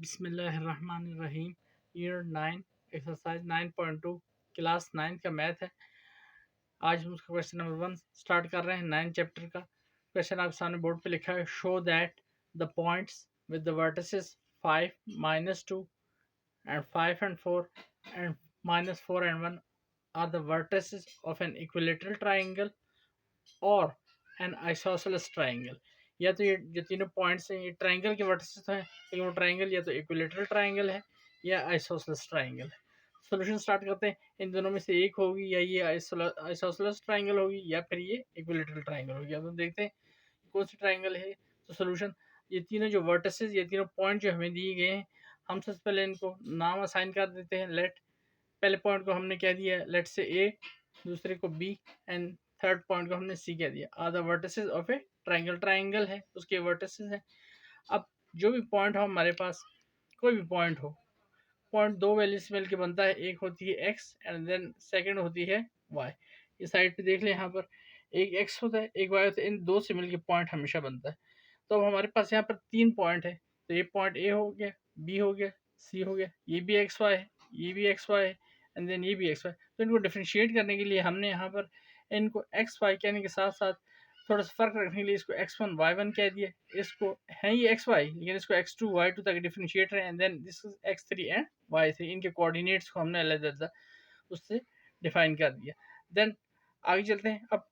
बिस्मिल्लाहिर्रहमानिर्रहीम। Year 9 exercise 9.2 class 9 का math है। आज हम उसका क्वेश्चन नंबर 1 स्टार्ट कर रहे हैं 9 चैप्टर का। क्वेश्चन आपके सामने बोर्ड पे लिखा है, show that the points with the vertices 5, -2 and 5 and 4 and -4 and 1 are the vertices of an equilateral triangle और एन आइसोसेलेस ट्राइंगल। या तो ये जो तीनों पॉइंट्स हैं ये ट्राइंगल के वर्टिसेस हैं, लेकिन वो ट्राइंगल या तो इक्विलेटरल ट्राइंगल है या आइसोसेलेस ट्राइंगल है। सॉल्यूशन स्टार्ट करते हैं। इन दोनों में से एक होगी, या ये आइसोसेलेस ट्राइंगल होगी या फिर ये इक्विलेटरल ट्राइंगल होगी। अब हम देखते हैं कौन सी ट्राइंगल है। तो सोल्यूशन, ये तीनों जो वर्टिसेस, ये तीनों पॉइंट जो हमें दिए गए हैं, हम सबसे पहले इनको नाम असाइन कर देते हैं। लेट, पहले पॉइंट को हमने कह दिया लेट से ए, दूसरे को बी एंड थर्ड पॉइंट को हमने सी कह दिया। Are the vertices of a triangle, triangle है उसके वर्टिसेस हैं। अब जो भी पॉइंट हो हमारे पास, कोई भी पॉइंट हो, पॉइंट दो वैल्यू से मिलकर बनता है। एक होती है एक्स एंड देन सेकंड होती है वाई। इस साइड पे देख लें, यहाँ पर एक एक्स होता है एक वाई होता है, इन दो से मिलकर पॉइंट हमेशा बनता है। तो अब हमारे पास यहाँ पर तीन पॉइंट है, तो ये पॉइंट ए हो गया, बी हो गया, सी हो गया, ये भी एक्स वाई है, ये भी एक्स वाई है एंड देन ये भी एक्स वाई। तो इनको डिफ्रेंशिएट करने के लिए हमने यहाँ पर इनको एक्स वाई कहने के साथ साथ थोड़ा सा फर्क रखने के लिए इसको x1 y1 कह दिया। इसको है ये एक्स वाई, लेकिन इसको x2 y2 तक डिफ्रेंशिएट है and then this is x3 and y3। इनके कोऑर्डिनेट्स को हमने अलग उससे डिफाइन कर दिया। देन आगे चलते हैं। अब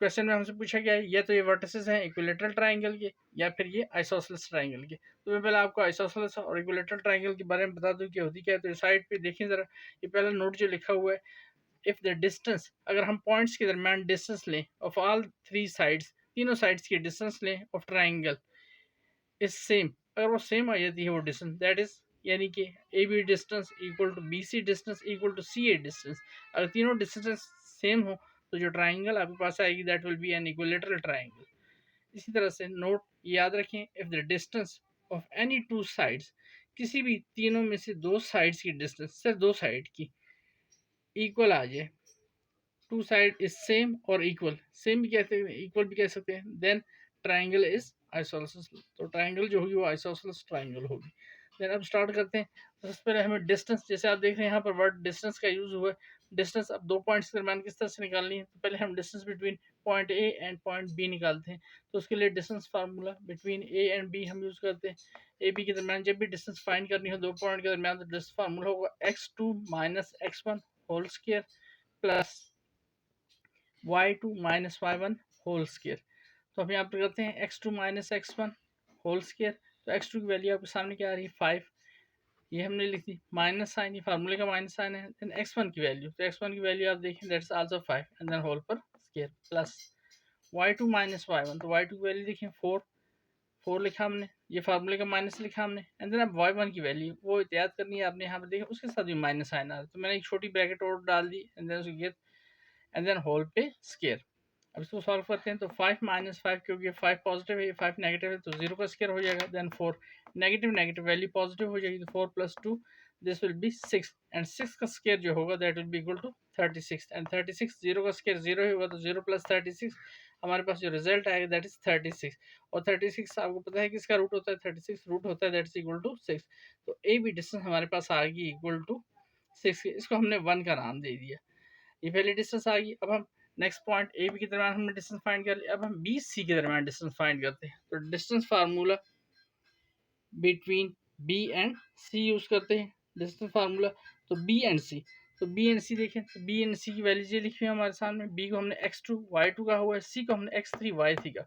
क्वेश्चन में हमसे पूछा गया है या तो ये वर्टिसेस हैं इक्विलेटरल ट्राइंगल के या फिर ये आइसोसेलेस ट्राइंगल के। तो मैं पहले आपको आइसोसेलेस और इक्विलेटरल ट्राइंगल के बारे में बता दूं कि होती क्या है। तो साइड पे देखिए जरा, ये पहला नोट जो लिखा हुआ है, इफ द डिस्टेंस, अगर हम पॉइंट्स के दरमियान डिस्टेंस लें ऑफ ऑल थ्री साइड्स, तीनों साइड्स की डिस्टेंस लें ऑफ ट्राइंगल इज सेम, अगर वो सेम आ जाती है वो डिस्टेंस, दैट इज यानी कि A B distance equal to B C distance equal to C A distance, अगर तीनों डिस्टेंस सेम हो तो जो ट्राइंगल आपके पास आएगी that will B an equilateral triangle. इसी तरह से नोट याद रखें, if the distance of any two sides, किसी भी तीनों में से दो साइड्स की डिस्टेंस, सिर्फ दो साइड की इक्वल आ जाए, टू साइड इज सेम और इक्वल, सेम भी कह सकते हैं इक्वल भी कह सकते हैं, देन ट्राइंगल इज आइसोसेलेस। तो ट्राइंगल जो होगी वो आइसोसेलेस ट्राइंगल होगी। देन अब स्टार्ट करते हैं। तो सबसे पहले हमें डिस्टेंस, जैसे आप देख रहे हैं यहाँ पर वर्ड डिस्टेंस का यूज हुआ है। डिस्टेंस अब दो पॉइंट्स के दरमियान किस तरह से निकालनी है। तो पहले हम distance between point A and point B निकालते हैं। तो उसके लिए distance formula between A and B हम यूज करते हैं। ए बी के दरमियान जब भी डिस्टेंस फाइंड करनी हो दो पॉइंट के दरमियान, तो डिस्टेंस फार्मूला होगा x2 minus x1 whole square plus y2 minus y1 whole square. तो हम यहाँ पर करते हैं x2 minus x1 whole square. तो x2 की वैल्यू आपके सामने क्या आ रही है 5, ये हमने लिख दी, माइनस साइन, ये फार्मूले का माइनस साइन है। देन x1 की वैल्यू, तो x1 की वैल्यू आप देखें that's also 5 and then whole पर square plus y2 minus y1, तो y2 की वैल्यू देखें 4, 4 लिखा हमने, ये फार्मूले का माइनस लिखा हमने एंड देन अब y1 की वैल्यू वो याद करनी है आपने, यहाँ पर देखें उसके साथ भी माइनस साइन आ रहा है, तो मैंने एक छोटी ब्रैकेट और डाल दी एंड देन उसके एंड देन होल पे स्क्वायर। अब इसको सॉल्व करते हैं। तो 5 माइनस 5, क्योंकि 5 पॉजिटिव है 5 नेगेटिव है, तो 0 का स्क्वायर हो जाएगा। Then 4 negative negative value positive हो जाएगी, तो 4 plus 2 this will be 6 and 6 का स्क्वायर जो होगा that will be equal to 36 and 36, 0 का स्क्वायर 0 ही होगा, तो 0 प्लस 36 हमारे पास जो रिजल्ट आएगा दैट इज 36। और 36 आपको पता है किसका रूट होता है, 36 रूट होता है दैट इज इक्वल टू 6। तो ए बी डिस्टेंस हमारे पास आ गई इक्वल टू 6, इसको हमने 1 का नाम दे दिया। ये पहली डिस्टेंस आ गई। अब हम नेक्स्ट पॉइंट ए बी के दरमियान हमने डिस्टेंस फाइंड कर लिया। अब हम बी सी के दरमियान डिस्टेंस फाइंड करते हैं। तो distance formula between B and C use करते हैं, डिस्टेंस फार्मूला। तो बी एंड सी, तो बी एंड सी देखें, तो बी एंड सी की वैल्यू ये लिखी हुई है हमारे सामने। बी को हमने x2 y2 का हुआ है, सी को हमने x3 y3 का।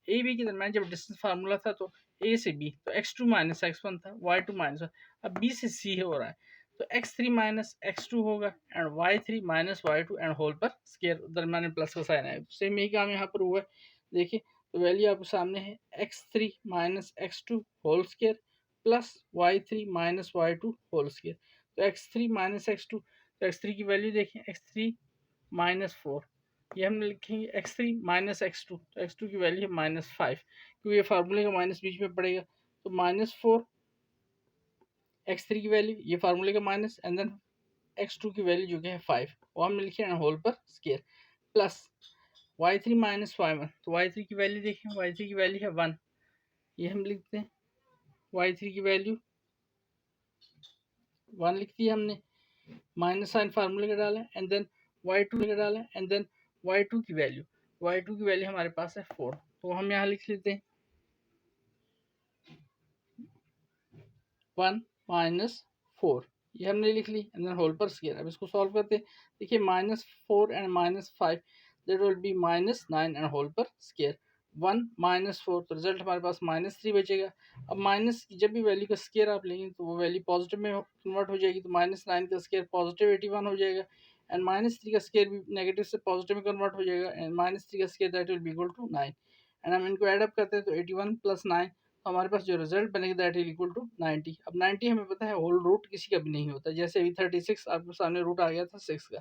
ए बी के दरमियान जब डिस्टेंस फार्मूला था तो ए से बी, तो x2 माइनस x1 था, y2 माइनस, अब बी से सी हो रहा है, तो x3 माइनस x2 होगा and y3 minus y2 and whole पर स्क्वायर, दरमियान में प्लस का साइन आएगा। सेम यही काम यहाँ पर हुआ है, देखिए। तो वैल्यू आपके सामने है x3 minus x2 whole square plus y3 minus y2 whole square. तो x3 माइनस x2, तो x3 की वैल्यू देखें, x3 माइनस 4, ये हमने लिखेंगे x3 माइनस x2, तो x2 की वैल्यू है माइनस 5, क्योंकि ये फार्मूले का माइनस बीच में पड़ेगा। तो माइनस 4 x3 की वैल्यू, ये फार्मूले का माइनस एंड देन x2 की वैल्यू जो कि है 5, वो हमने लिखे हैं होल पर square plus y3 minus y1, तो y3 की वैल्यू देखें, y3 की वैल्यू है 1, ये हम लिखते हैं y3 की वैल्यू 1 लिख दिया हमने, माइनस साइन फार्मूले का डाला एंड देन y2 का डाला एंड देन y2 की वैल्यू हमारे पास है 4, तो हम यहाँ लिख लेते हैं 1 माइनस 4, ये हमने लिख ली एंड देन होल पर स्क्वायर। अब इसको सॉल्व करते हैं, देखिए -4 and -5 that will be -9 and whole पर स्क्वायर। 1 -4 तो रिजल्ट हमारे पास -3 बचेगा। अब माइनस की जब भी वैल्यू का स्क्वायर आप लेंगे तो वो वैल्यू पॉजिटिव में कन्वर्ट हो जाएगी, तो -9 का स्क्वायर पॉजिटिव 81 हो जाएगा एंड -3 का स्क्वायर भी नेगेटिव से पॉजिटिव में कन्वर्ट हो जाएगा एंड -3 का square that will be equal to 9 and हम इनको ऐड अप करते हैं तो 81 + 9, तो हमारे पास जो रिजल्ट बनेगा दैट इज इक्वल टू 90। अब 90 हमें पता है होल रूट किसी का भी नहीं होता, जैसे अभी 36 आपके सामने रूट आ गया था 6 का,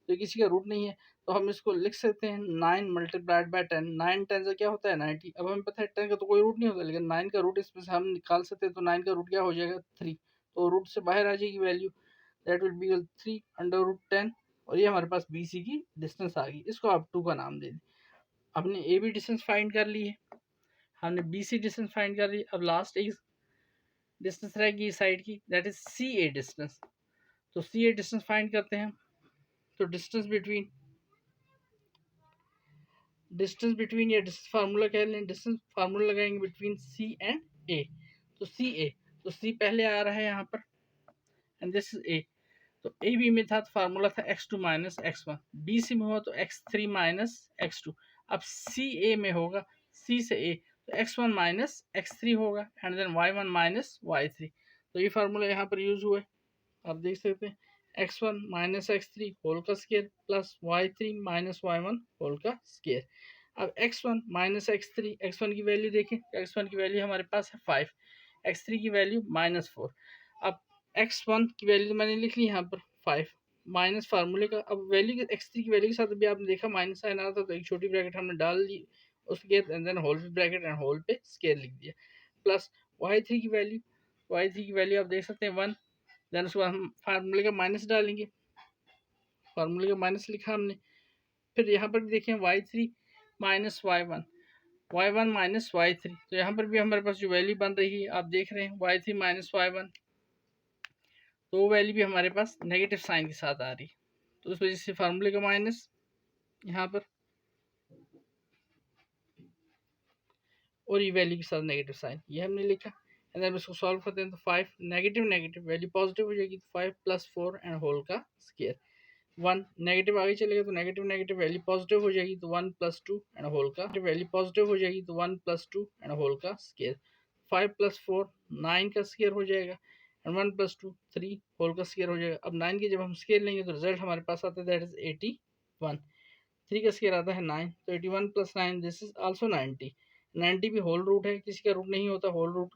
तो किसी का रूट नहीं है, तो हम इसको लिख सकते हैं 9 मल्टीप्लाइड बाय 10, 9 10 से क्या होता है 90। अब हमें पता है 10 का तो कोई रूट नहीं होता, लेकिन 9 का रूट इसमें से हम निकाल सकते हैं, तो 9 का रूट क्या हो जाएगा 3, तो रूट से बाहर आ जाएगी वैल्यू दैट विल बी 3/10 और ये हमारे पास बी सी की डिस्टेंस आ गई, इसको आप 2 का नाम दे दें। हमने ए बी डिस्टेंस फाइंड कर ली है, हमने बी सी डिस्टेंस फाइंड कर ली, अब लास्ट एक डिस्टेंस रहेगी इस साइड की that is C A distance, तो सी ए डिस्टेंस फाइंड करते हैं। तो डिस्टेंस बिटवीन या डिस्टेंस फार्मूला कह लें, डिस्टेंस फार्मूला लगाएंगे बिटवीन सी एंड ए, तो सी पहले आ रहा है यहाँ पर एंड दिस इज ए, तो ए बी में था तो फार्मूला था x2 minus x1, B C में हुआ तो x3 माइनस x2, अब सी ए में होगा सी से ए तो x1 माइनस x3 होगा and then y1 minus y3, तो ये फार्मूला यहाँ पर यूज हुआ है, आप देख सकते हैं x1 माइनस x3 होल का square plus y3 minus y1 whole का स्क्वायर। अब x1 माइनस x1 की वैल्यू देखें, x1 की वैल्यू हमारे पास है 5, x3 की वैल्यू -4, अब x1 की वैल्यू मैंने लिख ली यहाँ पर 5 माइनस फार्मूले का, अब वैल्यू x3 की वैल्यू के साथ अभी आपने देखा माइनस साइन आ रहा था, तो एक छोटी ब्रैकेट हमने डाल दी उसके and then whole bracket and whole पे स्क्वायर लिख दिया, प्लस y3 की वैल्यू आप देख सकते हैं 1, देन उसके बाद हम फार्मूले का माइनस डालेंगे, फार्मूले का माइनस लिखा हमने, फिर यहाँ पर भी देखें y3 minus y1 minus y3, तो यहाँ पर भी हमारे पास जो वैल्यू बन रही है आप देख रहे हैं y3 माइनस y1, तो वो वैल्यू भी हमारे पास नेगेटिव साइन के साथ आ रही है, तो उस वजह से फार्मूले का माइनस यहाँ पर और ये वैल्यू के साथ नेगेटिव साइन, ये हमने लिखा एंड देन इसको सॉल्व करते हैं तो 5 नेगेटिव नेगेटिव वैल्यू पॉजिटिव हो जाएगी, तो 5 + 4 एंड होल का स्क्वायर, 1 नेगेटिव आगे चलेगा तो नेगेटिव नेगेटिव वैल्यू पॉजिटिव हो जाएगी, तो 1 + 2 एंड होल का वैल्यू पॉजिटिव हो जाएगी, तो 1 + 2 एंड होल का स्क्वायर, 5 + 4 9 का स्क्वायर हो जाएगा एंड 1 + 2 3 होल का स्क्वायर हो जाएगा। अब 9 के जब हम स्क्वायर लेंगे तो रिजल्ट हमारे पास आता है दैट इज 81, 3 का स्क्वायर आता है 9, तो 81 + 9 दिस इज आल्सो 90, 90 भी होल रूट है, किसी का रूट नहीं होता होल रूट,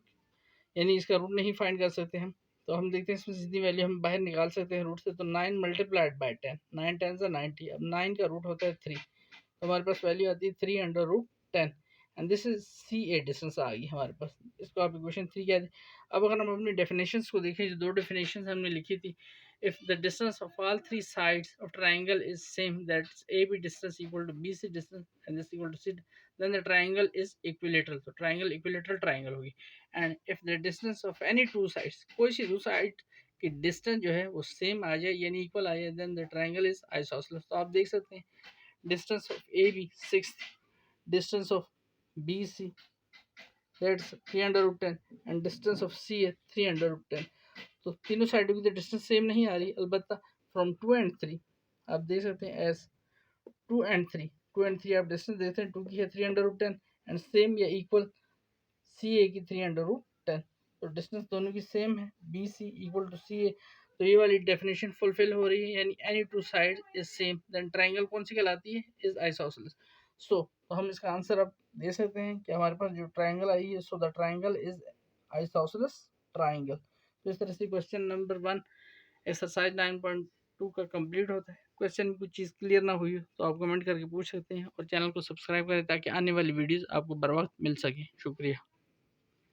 यानी इसका रूट नहीं फाइंड कर सकते हम, तो हम देखते हैं इसमें जितनी वैल्यू हम बाहर निकाल सकते हैं रूट से, तो 9 मल्टीप्लाइड बाय 10, 9 10 से 90, अब 9 का रूट होता है 3, तो हमारे पास वैल्यू आती है 3/10 and this is C A distance आ गई हमारे पास, इसको आप इक्वेशन 3 कह दें। अब अगर हम अपनी डेफिनेशंस को देखें, जो दो डेफिनेशंस हमने लिखी थी, if the distance of all three sides of triangle is same, that's AB distance equal to BC distance and this equal to C, then the triangle is equilateral, तो triangle equilateral triangle होगी, and if the distance of any two sides, कोई सी दो side की distance जो है वो same आ जाए यानी इक्वल आ जाए, then the triangle is isosceles, तो आप देख सकते हैं distance of AB 6, distance of BC that's 3/10 and distance of CA 3/10, तो तीनों साइडों की तो डिस्टेंस सेम नहीं आ रही, अलबत्ता फ्रॉम 2 एंड 3 आप देख सकते हैं एज 2 एंड 3 आप डिस्टेंस देखते हैं, 2 की है 3/10 एंड सेम या इक्वल सी ए की 3/10, तो डिस्टेंस दोनों की सेम है, B C equal to C A, तो ये वाली डेफिनेशन फुलफिल हो रही है, यानी any two side is same, then triangle कौन सी कहलाती है, इज आइसोसेलेस। सो तो हम इसका आंसर अब दे सकते हैं कि हमारे पास जो ट्राइंगल आई है, so the triangle is isosceles triangle. तो इस तरह से क्वेश्चन नंबर 1 एक्सरसाइज 9.2 का कंप्लीट होता है। क्वेश्चन में कुछ चीज़ क्लियर ना हुई हो तो आप कमेंट करके पूछ सकते हैं और चैनल को सब्सक्राइब करें ताकि आने वाली वीडियोस आपको बर वक्त मिल सके। शुक्रिया।